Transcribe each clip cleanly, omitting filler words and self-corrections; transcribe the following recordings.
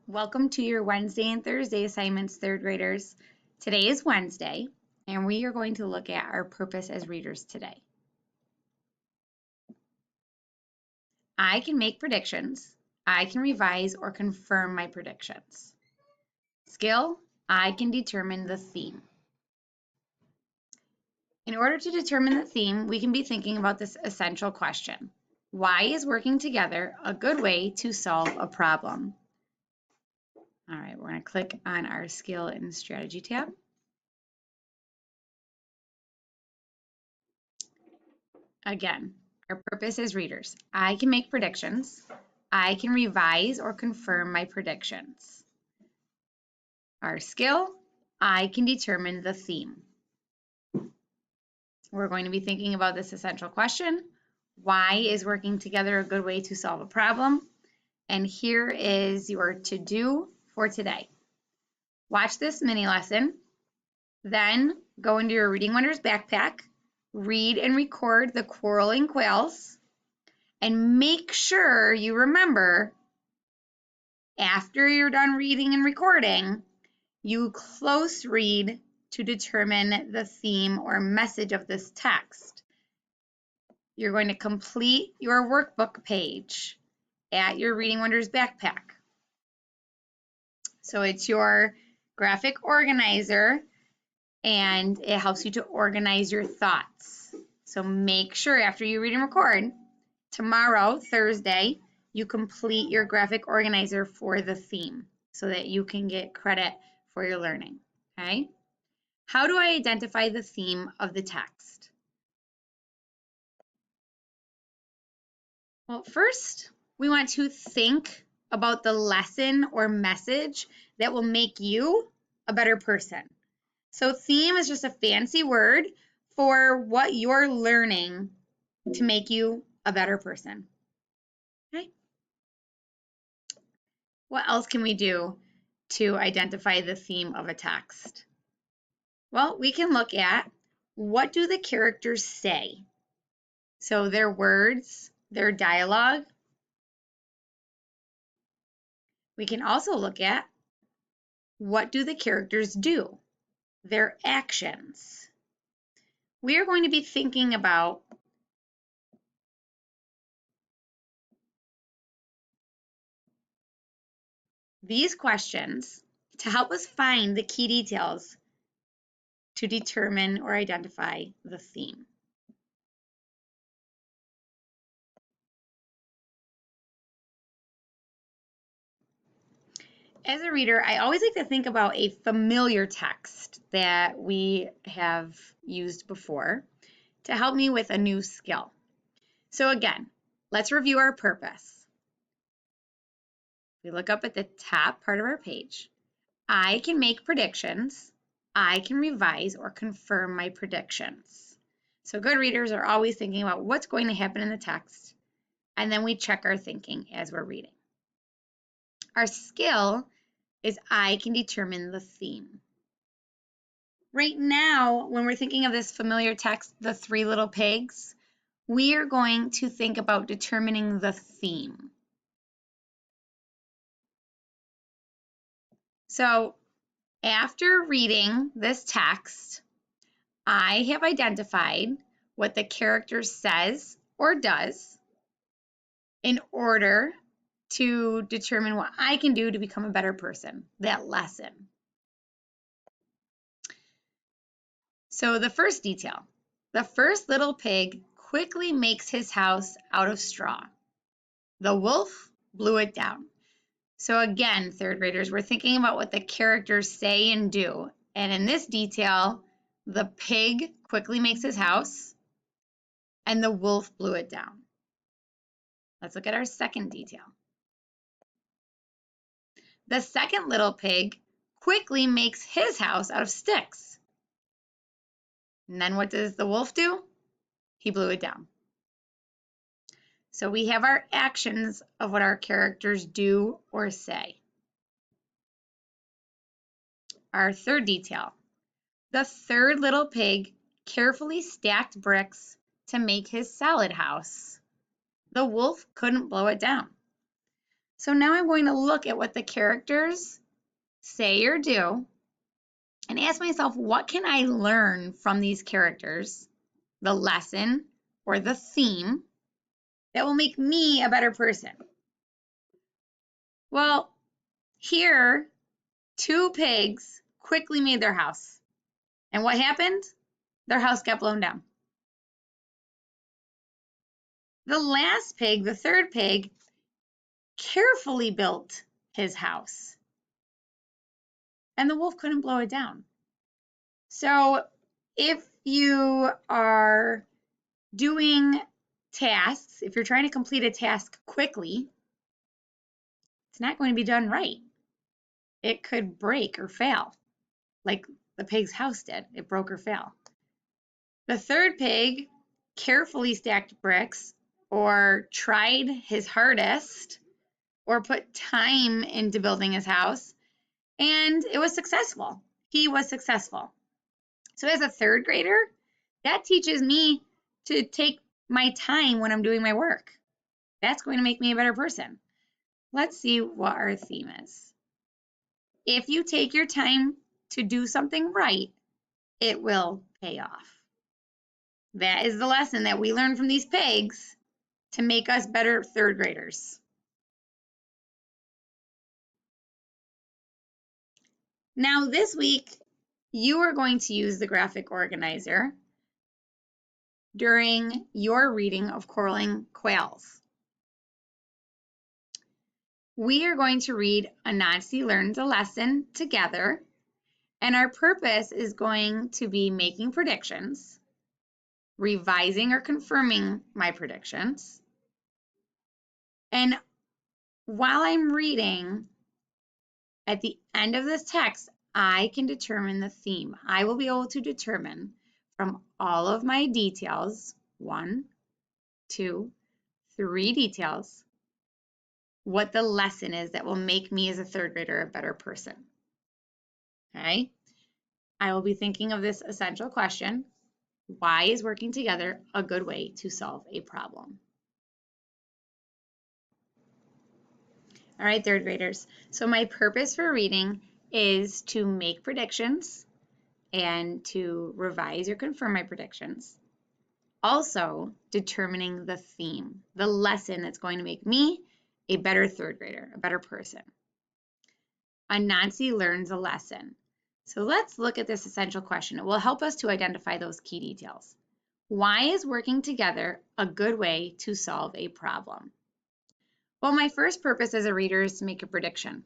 Welcome to your Wednesday and Thursday assignments, third graders. Today is Wednesday, and we are going to look at our purpose as readers today. I can make predictions. I can revise or confirm my predictions. Skill, I can determine the theme. In order to determine the theme, we can be thinking about this essential question. Why is working together a good way to solve a problem? All right, we're going to click on our Skill and Strategy tab. Again, our purpose as readers. I can make predictions. I can revise or confirm my predictions. Our skill, I can determine the theme. We're going to be thinking about this essential question. Why is working together a good way to solve a problem? And here is your to-do for today. Watch this mini lesson, then go into your Reading Wonders backpack, read and record the Quarreling Quails, and make sure you remember, after you're done reading and recording, you close read to determine the theme or message of this text. You're going to complete your workbook page at your Reading Wonders backpack. So it's your graphic organizer, and it helps you to organize your thoughts. So make sure after you read and record, tomorrow, Thursday, you complete your graphic organizer for the theme so that you can get credit for your learning, okay? How do I identify the theme of the text? Well, first, we want to think about the lesson or message that will make you a better person. So theme is just a fancy word for what you're learning to make you a better person. Okay? What else can we do to identify the theme of a text? Well, we can look at what do the characters say? So their words, their dialogue. We can also look at what do the characters do? Their actions. We are going to be thinking about these questions to help us find the key details to determine or identify the theme. As a reader, I always like to think about a familiar text that we have used before to help me with a new skill. So again, let's review our purpose. We look up at the top part of our page. I can make predictions. I can revise or confirm my predictions. So good readers are always thinking about what's going to happen in the text, and then we check our thinking as we're reading. Our skill is I can determine the theme. Right now, when we're thinking of this familiar text, The Three Little Pigs, we are going to think about determining the theme. So after reading this text, I have identified what the character says or does in order to determine what I can do to become a better person, that lesson. So the first detail, the first little pig quickly makes his house out of straw. The wolf blew it down. So again, third graders, we're thinking about what the characters say and do. And in this detail, the pig quickly makes his house and the wolf blew it down. Let's look at our second detail. The second little pig quickly makes his house out of sticks. And then what does the wolf do? He blew it down. So we have our actions of what our characters do or say. Our third detail. The third little pig carefully stacked bricks to make his salad house. The wolf couldn't blow it down. So now I'm going to look at what the characters say or do and ask myself, what can I learn from these characters, the lesson or the theme that will make me a better person? Well, here, 2 pigs quickly made their house. And what happened? Their house got blown down. The last pig, the 3rd pig, carefully built his house. And the wolf couldn't blow it down. So if you are doing tasks, if you're trying to complete a task quickly, it's not going to be done right. It could break or fail, like the pig's house did. It broke or fell. The 3rd pig carefully stacked bricks or tried his hardest or put time into building his house, and it was successful. He was successful. So as a 3rd grader, that teaches me to take my time when I'm doing my work. That's going to make me a better person. Let's see what our theme is. If you take your time to do something right, it will pay off. That is the lesson that we learned from these pigs to make us better 3rd graders. Now this week, you are going to use the graphic organizer during your reading of Quarreling Quails. We are going to read Anansi Learns a Lesson together, and our purpose is going to be making predictions, revising or confirming my predictions, and while I'm reading, at the end of this text, I can determine the theme. I will be able to determine from all of my details, 1, 2, 3 details, what the lesson is that will make me as a 3rd grader a better person. Okay? I will be thinking of this essential question: why is working together a good way to solve a problem? All right, 3rd graders. So my purpose for reading is to make predictions and to revise or confirm my predictions. Also, determining the theme, the lesson that's going to make me a better 3rd grader, a better person. Anansi learns a lesson. So let's look at this essential question. It will help us to identify those key details. Why is working together a good way to solve a problem? Well, my first purpose as a reader is to make a prediction.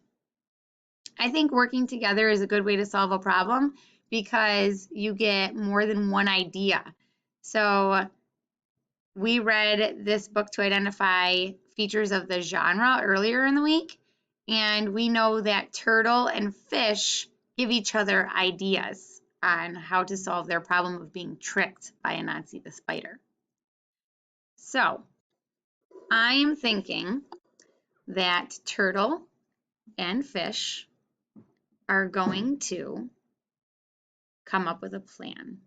I think working together is a good way to solve a problem because you get more than one idea. So we read this book to identify features of the genre earlier in the week, and we know that turtle and fish give each other ideas on how to solve their problem of being tricked by Anansi the spider. So I'm thinking that turtle and fish are going to come up with a plan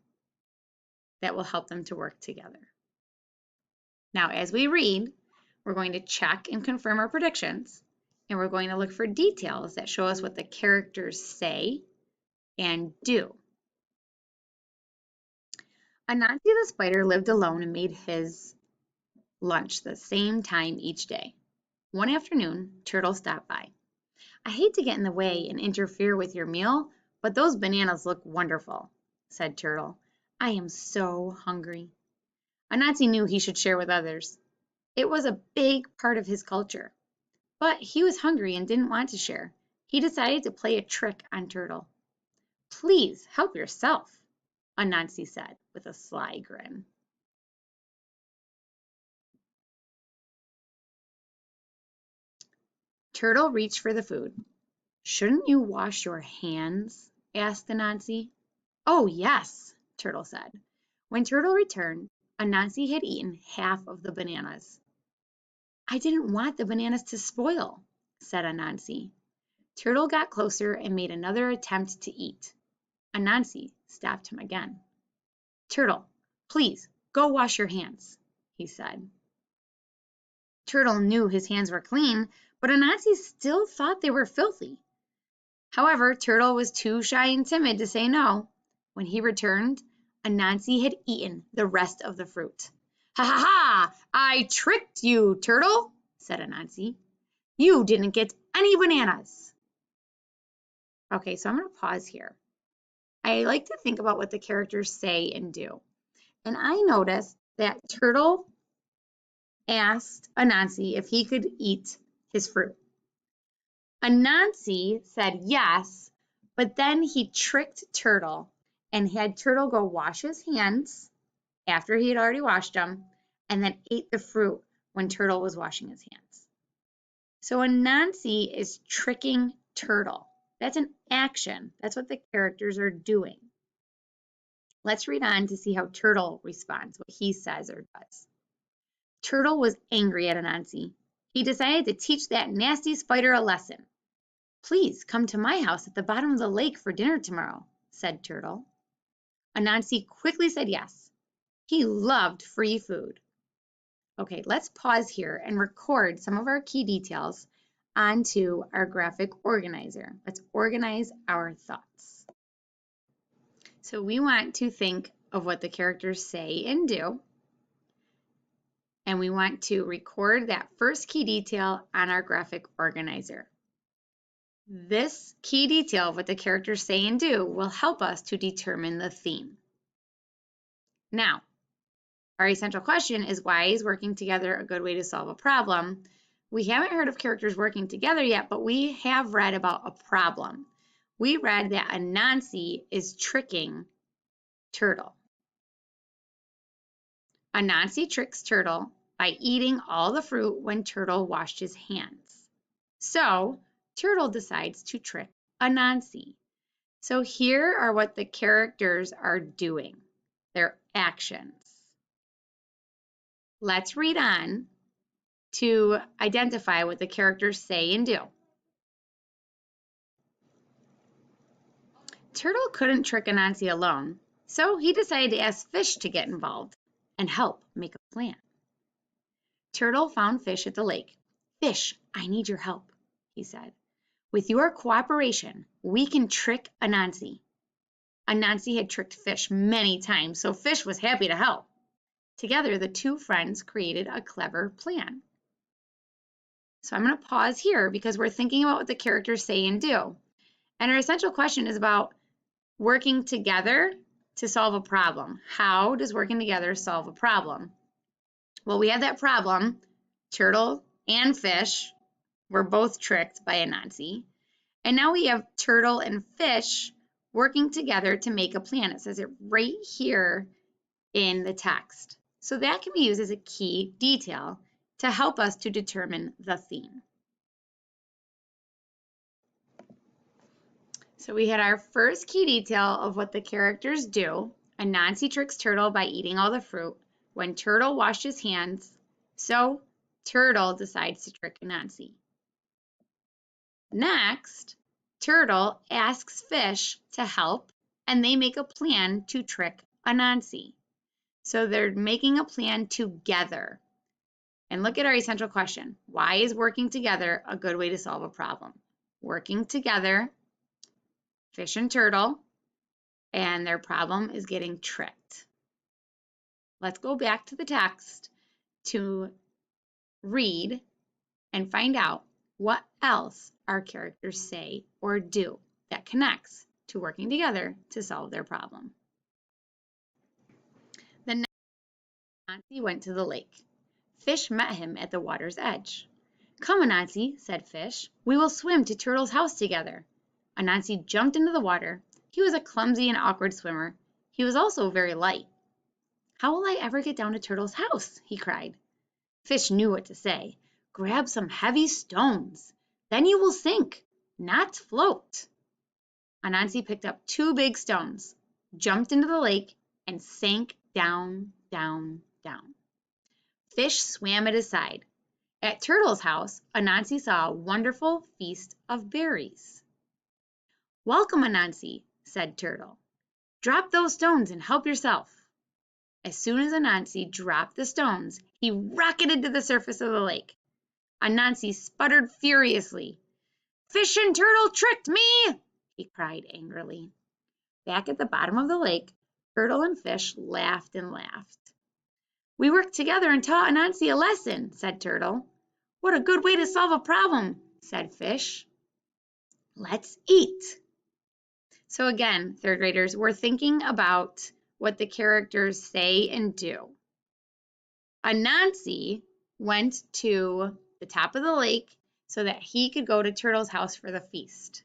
that will help them to work together. Now, as we read, we're going to check and confirm our predictions, and we're going to look for details that show us what the characters say and do. Anansi the spider lived alone and made his lunch the same time each day. One afternoon, Turtle stopped by. "I hate to get in the way and interfere with your meal, but those bananas look wonderful," said Turtle. "I am so hungry." Anansi knew he should share with others. It was a big part of his culture. But he was hungry and didn't want to share. He decided to play a trick on Turtle. "Please help yourself," Anansi said with a sly grin. Turtle reached for the food. "Shouldn't you wash your hands?" asked Anansi. "Oh, yes," Turtle said. When Turtle returned, Anansi had eaten half of the bananas. "I didn't want the bananas to spoil," said Anansi. Turtle got closer and made another attempt to eat. Anansi stopped him again. "Turtle, please go wash your hands," he said. Turtle knew his hands were clean, but Anansi still thought they were filthy. However, Turtle was too shy and timid to say no. When he returned, Anansi had eaten the rest of the fruit. "Ha ha ha! I tricked you, Turtle," said Anansi. "You didn't get any bananas." Okay, so I'm going to pause here. I like to think about what the characters say and do. And I noticed that Turtle asked Anansi if he could eat his fruit. Anansi said yes, but then he tricked Turtle and had Turtle go wash his hands after he had already washed them, and then ate the fruit when Turtle was washing his hands. So Anansi is tricking Turtle. That's an action. That's what the characters are doing. Let's read on to see how Turtle responds, what he says or does. Turtle was angry at Anansi. He decided to teach that nasty spider a lesson. "Please come to my house at the bottom of the lake for dinner tomorrow," said Turtle. Anansi quickly said yes. He loved free food. Okay, let's pause here and record some of our key details onto our graphic organizer. Let's organize our thoughts. So we want to think of what the characters say and do. And we want to record that first key detail on our graphic organizer. This key detail of what the characters say and do will help us to determine the theme. Now, our essential question is, why is working together a good way to solve a problem? We haven't heard of characters working together yet, but we have read about a problem. We read that Anansi is tricking Turtle. Anansi tricks Turtle by eating all the fruit when Turtle washed his hands. So Turtle decides to trick Anansi. So here are what the characters are doing, their actions. Let's read on to identify what the characters say and do. Turtle couldn't trick Anansi alone, so he decided to ask Fish to get involved and help make a plan. Turtle found Fish at the lake. "Fish, I need your help," he said. "With your cooperation, we can trick Anansi." Anansi had tricked Fish many times, so Fish was happy to help. Together, the two friends created a clever plan. So I'm going to pause here because we're thinking about what the characters say and do. And our essential question is about working together to solve a problem. How does working together solve a problem? Well, we have that problem. Turtle and Fish were both tricked by Anansi. And now we have Turtle and Fish working together to make a plan. It says it right here in the text. So that can be used as a key detail to help us to determine the theme. So we had our first key detail of what the characters do. Anansi tricks Turtle by eating all the fruit. When Turtle washed his hands, so Turtle decides to trick Anansi. Next, Turtle asks Fish to help, and they make a plan to trick Anansi. So they're making a plan together. And look at our essential question. Why is working together a good way to solve a problem? Working together, Fish and Turtle, and their problem is getting tricked. Let's go back to the text to read and find out what else our characters say or do that connects to working together to solve their problem. The next day, Anansi went to the lake. Fish met him at the water's edge. "Come, Anansi," said Fish. "We will swim to Turtle's house together." Anansi jumped into the water. He was a clumsy and awkward swimmer. He was also very light. "How will I ever get down to Turtle's house?" he cried. Fish knew what to say. "Grab some heavy stones. Then you will sink, not float." Anansi picked up 2 big stones, jumped into the lake, and sank down, down, down. Fish swam at his side. At Turtle's house, Anansi saw a wonderful feast of berries. "Welcome, Anansi," said Turtle. "Drop those stones and help yourself." As soon as Anansi dropped the stones, he rocketed to the surface of the lake. Anansi sputtered furiously. "Fish and turtle tricked me!" he cried angrily. Back at the bottom of the lake, Turtle and Fish laughed and laughed. "We worked together and taught Anansi a lesson," said Turtle. "What a good way to solve a problem," said Fish. "Let's eat." So again, third graders, we're thinking about what the characters say and do. Anansi went to the top of the lake so that he could go to Turtle's house for the feast.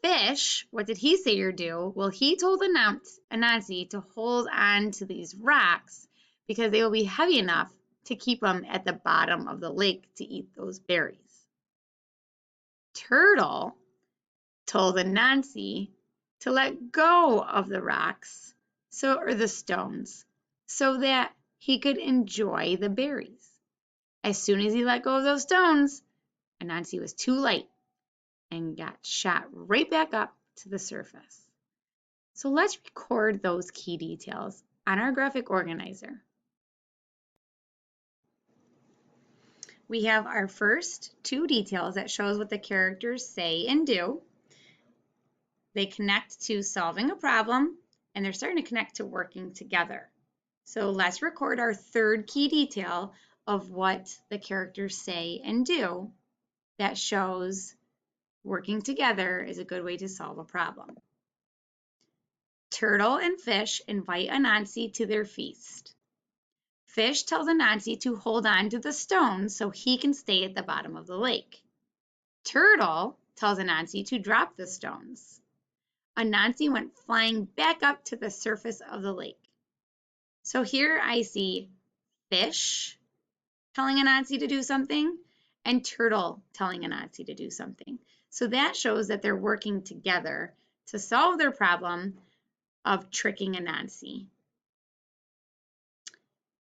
Fish, what did he say or do? Well, he told Anansi to hold on to these rocks because they will be heavy enough to keep him at the bottom of the lake to eat those berries. Turtle told Anansi to let go of the rocks, or the stones, so that he could enjoy the berries. As soon as he let go of those stones, Anansi was too late and got shot right back up to the surface. So let's record those key details on our graphic organizer. We have our first two details that shows what the characters say and do. They connect to solving a problem, and they're starting to connect to working together. So let's record our third key detail of what the characters say and do that shows working together is a good way to solve a problem. Turtle and Fish invite Anansi to their feast. Fish tells Anansi to hold on to the stones so he can stay at the bottom of the lake. Turtle tells Anansi to drop the stones. Anansi went flying back up to the surface of the lake. So here I see Fish telling Anansi to do something and Turtle telling Anansi to do something. So that shows that they're working together to solve their problem of tricking Anansi.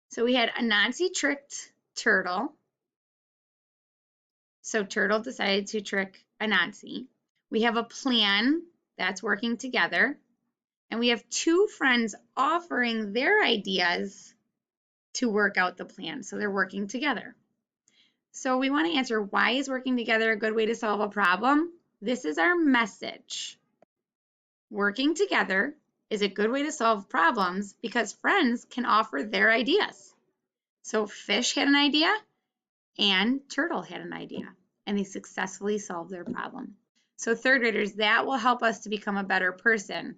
So we had Anansi tricked Turtle. So Turtle decided to trick Anansi. We have a plan that's working together. And we have two friends offering their ideas to work out the plan. So they're working together. So we want to answer, why is working together a good way to solve a problem? This is our message. Working together is a good way to solve problems because friends can offer their ideas. So Fish had an idea and Turtle had an idea, and they successfully solved their problem. So third graders, that will help us to become a better person.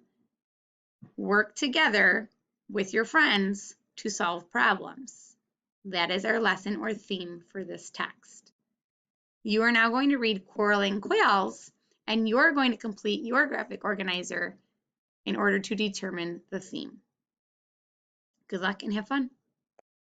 Work together with your friends to solve problems. That is our lesson or theme for this text. You are now going to read Quarreling Quails, and you're going to complete your graphic organizer in order to determine the theme. Good luck and have fun.